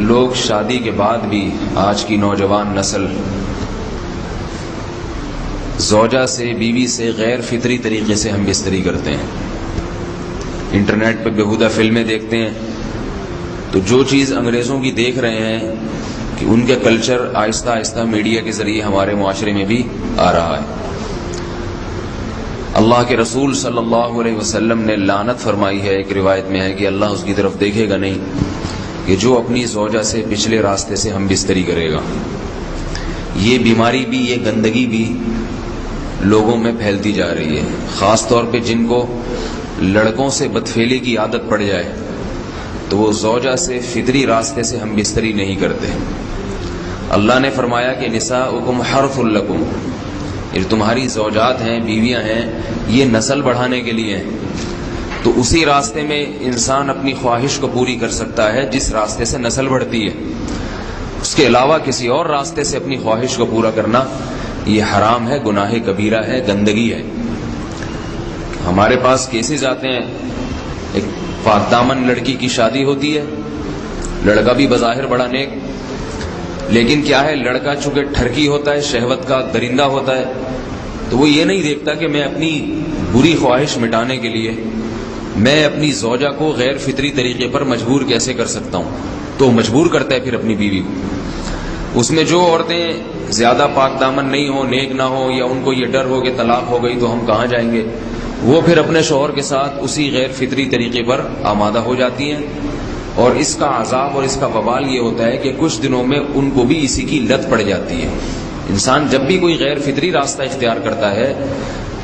لوگ شادی کے بعد بھی آج کی نوجوان نسل زوجہ سے، بیوی سے غیر فطری طریقے سے ہم بستری کرتے ہیں. انٹرنیٹ پہ بیہودہ فلمیں دیکھتے ہیں تو جو چیز انگریزوں کی دیکھ رہے ہیں کہ ان کے کلچر آہستہ آہستہ میڈیا کے ذریعے ہمارے معاشرے میں بھی آ رہا ہے. اللہ کے رسول صلی اللہ علیہ وسلم نے لعنت فرمائی ہے، ایک روایت میں ہے کہ اللہ اس کی طرف دیکھے گا نہیں کہ جو اپنی زوجہ سے پچھلے راستے سے ہم بستری کرے گا. یہ بیماری بھی، یہ گندگی بھی لوگوں میں پھیلتی جا رہی ہے، خاص طور پہ جن کو لڑکوں سے بدفعلی کی عادت پڑ جائے تو وہ زوجہ سے فطری راستے سے ہم بستری نہیں کرتے. اللہ نے فرمایا کہ نساؤکم حرث لکم، یہ تمہاری زوجات ہیں، بیویاں ہیں، یہ نسل بڑھانے کے لیے ہیں. تو اسی راستے میں انسان اپنی خواہش کو پوری کر سکتا ہے جس راستے سے نسل بڑھتی ہے. اس کے علاوہ کسی اور راستے سے اپنی خواہش کو پورا کرنا یہ حرام ہے، گناہ کبیرہ ہے، گندگی ہے. ہمارے پاس کیسز آتے ہیں، ایک پاک دامن لڑکی کی شادی ہوتی ہے، لڑکا بھی بظاہر بڑا نیک، لیکن کیا ہے، لڑکا چونکہ ٹھرکی ہوتا ہے، شہوت کا درندہ ہوتا ہے، تو وہ یہ نہیں دیکھتا کہ میں اپنی بری خواہش مٹانے کے لیے میں اپنی زوجہ کو غیر فطری طریقے پر مجبور کیسے کر سکتا ہوں. تو مجبور کرتا ہے پھر اپنی بیوی کو. اس میں جو عورتیں زیادہ پاک دامن نہیں ہوں، نیک نہ ہوں، یا ان کو یہ ڈر ہو کہ طلاق ہو گئی تو ہم کہاں جائیں گے، وہ پھر اپنے شوہر کے ساتھ اسی غیر فطری طریقے پر آمادہ ہو جاتی ہیں. اور اس کا عذاب اور اس کا وبال یہ ہوتا ہے کہ کچھ دنوں میں ان کو بھی اسی کی لت پڑ جاتی ہے. انسان جب بھی کوئی غیر فطری راستہ اختیار کرتا ہے،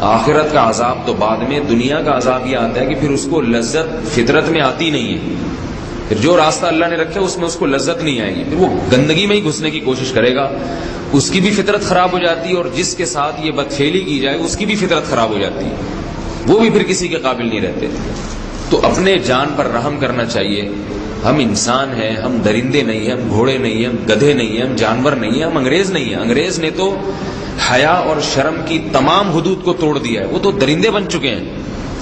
آخرت کا عذاب تو بعد میں، دنیا کا عذاب یہ آتا ہے کہ پھر اس کو لذت فطرت میں آتی نہیں ہے. پھر جو راستہ اللہ نے رکھا اس میں اس کو لذت نہیں آئے گی، پھر وہ گندگی میں ہی گھسنے کی کوشش کرے گا. اس کی بھی فطرت خراب ہو جاتی ہے، اور جس کے ساتھ یہ بدفعلی کی جائے اس کی بھی فطرت خراب ہو جاتی ہے، وہ بھی پھر کسی کے قابل نہیں رہتے. تو اپنے جان پر رحم کرنا چاہیے. ہم انسان ہیں، ہم درندے نہیں ہیں، ہم گھوڑے نہیں ہیں، ہم گدھے نہیں ہیں، ہم جانور نہیں ہیں، ہم انگریز نہیں ہیں. انگریز نے تو حیا اور شرم کی تمام حدود کو توڑ دیا ہے، وہ تو درندے بن چکے ہیں.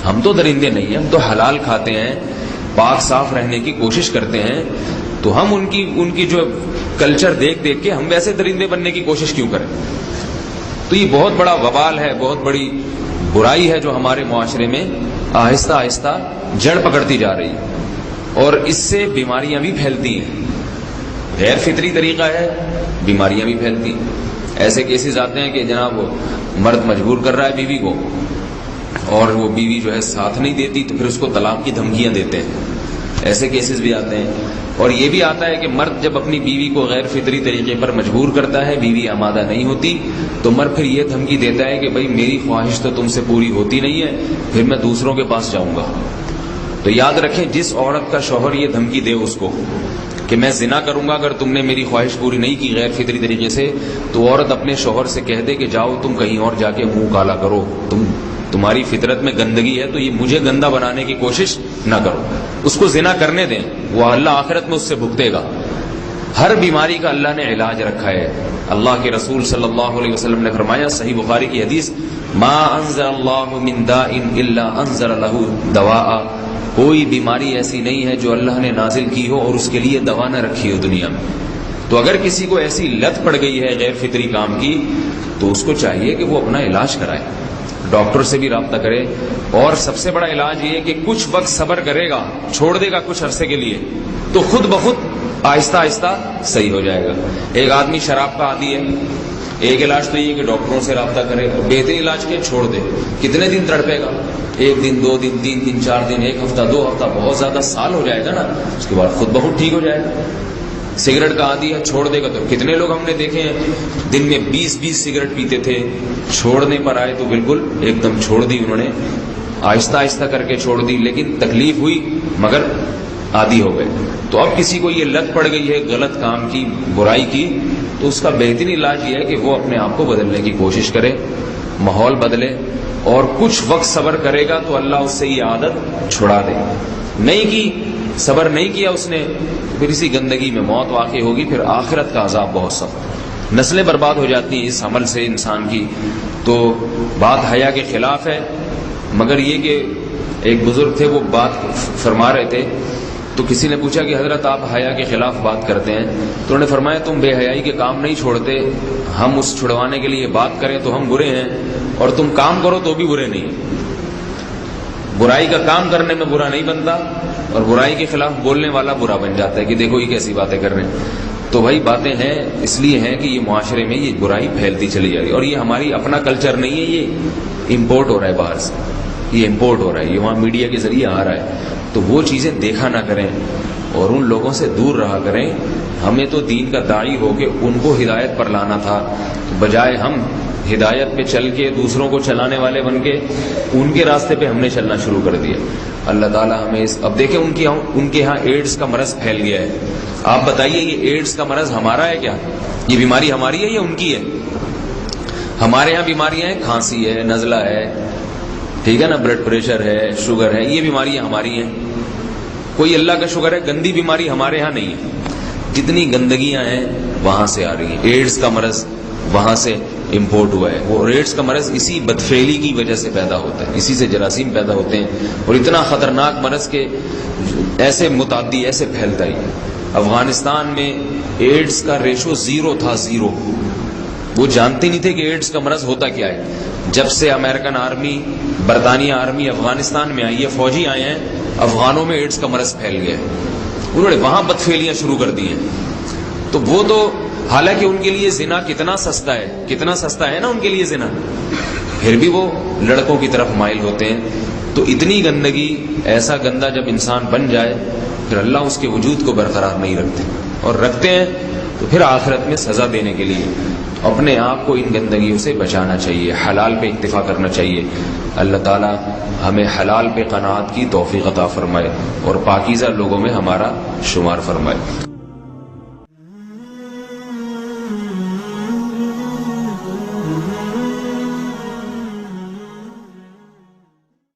ہم تو درندے نہیں ہیں، ہم تو حلال کھاتے ہیں، پاک صاف رہنے کی کوشش کرتے ہیں. تو ہم ان کی جو کلچر دیکھ دیکھ کے ہم ویسے درندے بننے کی کوشش کیوں کریں. تو یہ بہت بڑا وبال ہے، بہت بڑی برائی ہے جو ہمارے معاشرے میں آہستہ آہستہ جڑ پکڑتی جا رہی ہے، اور اس سے بیماریاں بھی پھیلتی ہیں. غیر فطری طریقہ ہے، بیماریاں بھی پھیلتی ہیں. ایسے کیسز آتے ہیں کہ جناب مرد مجبور کر رہا ہے بیوی کو، اور وہ بیوی جو ہے ساتھ نہیں دیتی تو پھر اس کو طلاق کی دھمکیاں دیتے ہیں. ایسے کیسز بھی آتے ہیں. اور یہ بھی آتا ہے کہ مرد جب اپنی بیوی کو غیر فطری طریقے پر مجبور کرتا ہے، بیوی آمادہ نہیں ہوتی، تو مرد پھر یہ دھمکی دیتا ہے کہ بھائی میری خواہش تو تم سے پوری ہوتی نہیں ہے، پھر میں دوسروں کے پاس جاؤں گا. تو یاد رکھیں، جس عورت کا شوہر یہ دھمکی دے اس کو کہ میں زنا کروں گا اگر تم نے میری خواہش پوری نہیں کی غیر فطری طریقے سے، تو عورت اپنے شوہر سے کہہ دے کہ جاؤ تم کہیں اور جا کے منہ کالا کرو، تمہاری فطرت میں گندگی ہے تو یہ مجھے گندا بنانے کی کوشش نہ کرو. اس کو زنا کرنے دیں، وہ اللہ آخرت میں اس سے بھگتے گا. ہر بیماری کا اللہ نے علاج رکھا ہے. اللہ کے رسول صلی اللہ علیہ وسلم نے فرمایا، صحیح بخاری کی حدیث، ما انزل اللہ من داء الا انزل له دواء، کوئی بیماری ایسی نہیں ہے جو اللہ نے نازل کی ہو اور اس کے لیے دوا نہ رکھی ہو دنیا میں. تو اگر کسی کو ایسی لت پڑ گئی ہے غیر فطری کام کی تو اس کو چاہیے کہ وہ اپنا علاج کرائے، ڈاکٹر سے بھی رابطہ کرے. اور سب سے بڑا علاج یہ ہے کہ کچھ وقت صبر کرے گا، چھوڑ دے گا کچھ عرصے کے لیے، تو خود بخود آہستہ آہستہ صحیح ہو جائے گا. ایک آدمی شراب کا عادی ہے، ایک علاج تو یہ کہ ڈاکٹروں سے رابطہ کرے، اور بہترین علاج کے چھوڑ دے. کتنے دن تڑپے گا؟ 1 دن 2 دن 3 دن 4 دن 1 ہفتہ 2 ہفتہ، بہت زیادہ سال ہو جائے گا نا، اس کے بعد خود بہت ٹھیک ہو جائے گا. سگریٹ کا عادی ہے، چھوڑ دے گا. تو کتنے لوگ ہم نے دیکھے ہیں دن میں 20 سگریٹ پیتے تھے، چھوڑنے پر آئے تو بالکل ایک دم چھوڑ دی انہوں نے، آہستہ آہستہ کر کے چھوڑ دی، لیکن تکلیف ہوئی مگر عادی ہو گئے. تو اب کسی کو یہ لت پڑ گئی ہے غلط کام کی، برائی کی، تو اس کا بہترین علاج یہ ہے کہ وہ اپنے آپ کو بدلنے کی کوشش کرے، ماحول بدلے، اور کچھ وقت صبر کرے گا تو اللہ اس سے یہ عادت چھڑا دے. نہیں کی، صبر نہیں کیا اس نے، پھر اسی گندگی میں موت واقع ہوگی، پھر آخرت کا عذاب بہت سخت. نسلیں برباد ہو جاتی ہیں اس عمل سے انسان کی. تو بات حیا کے خلاف ہے، مگر یہ کہ ایک بزرگ تھے وہ بات فرما رہے تھے تو کسی نے پوچھا کہ حضرت آپ حیا کے خلاف بات کرتے ہیں، تو انہوں نے فرمایا تم بے حیائی کے کام نہیں چھوڑتے، ہم اس چھڑوانے کے لیے بات کریں تو ہم برے ہیں، اور تم کام کرو تو بھی برے نہیں۔ برائی کا کام کرنے میں برا نہیں بنتا، اور برائی کے خلاف بولنے والا برا بن جاتا ہے کہ دیکھو یہ کیسی باتیں کر رہے ہیں۔ تو بھائی باتیں ہیں اس لیے ہیں کہ یہ معاشرے میں یہ برائی پھیلتی چلی جا رہی ہے، اور یہ ہماری اپنا کلچر نہیں ہے، یہ امپورٹ ہو رہا ہے باہر سے، یہ امپورٹ ہو رہا ہے، یہ وہاں میڈیا کے ذریعے آ رہا ہے۔ تو وہ چیزیں دیکھا نہ کریں اور ان لوگوں سے دور رہا کریں۔ ہمیں تو دین کا داعی ہو کے ان کو ہدایت پر لانا تھا، بجائے ہم ہدایت پہ چل کے دوسروں کو چلانے والے بن کے ان کے راستے پہ ہم نے چلنا شروع کر دیا۔ اللہ تعالیٰ ہمیں اب دیکھیں ان کے ہاں ایڈز کا مرض پھیل گیا ہے۔ آپ بتائیے یہ ایڈز کا مرض ہمارا ہے کیا؟ یہ بیماری ہماری ہے یا ان کی ہے؟ ہمارے ہاں بیماریاں ہیں، کھانسی ہے، نزلہ ہے، ٹھیک ہے نا، بلڈ پریشر ہے، شوگر ہے، یہ بیماریاں ہماری ہیں۔ کوئی اللہ کا شکر ہے گندی بیماری ہمارے ہاں نہیں ہے۔ جتنی گندگیاں ہیں وہاں سے آ رہی ہیں۔ ایڈز کا مرض وہاں سے امپورٹ ہوا ہے۔ وہ ایڈز کا مرض اسی بدفعلی کی وجہ سے پیدا ہوتا ہے، اسی سے جراثیم پیدا ہوتے ہیں، اور اتنا خطرناک مرض کہ ایسے متعدی ایسے پھیلتا ہی۔ افغانستان میں ایڈز کا ریشو 0 تھا، 0۔ وہ جانتے نہیں تھے کہ ایڈز کا مرض ہوتا کیا ہے۔ جب سے امریکن آرمی، برطانیہ آرمی افغانستان میں آئی ہے، فوجی آئے ہیں، افغانوں میں ایڈز کا مرض پھیل گیا ہے۔ انہوں نے وہاں بدفعلیاں شروع کر دی ہیں۔ تو وہ تو حالانکہ ان کے لیے زنا کتنا سستا ہے، کتنا سستا ہے نا ان کے لیے زنا، پھر بھی وہ لڑکوں کی طرف مائل ہوتے ہیں۔ تو اتنی گندگی، ایسا گندا جب انسان بن جائے پھر اللہ اس کے وجود کو برقرار نہیں رکھتے، اور رکھتے ہیں تو پھر آخرت میں سزا دینے کے لیے اپنے آپ کو ان گندگیوں سے بچانا چاہیے، حلال پہ اکتفا کرنا چاہیے۔ اللہ تعالی ہمیں حلال پہ قناعت کی توفیق عطا فرمائے اور پاکیزہ لوگوں میں ہمارا شمار فرمائے۔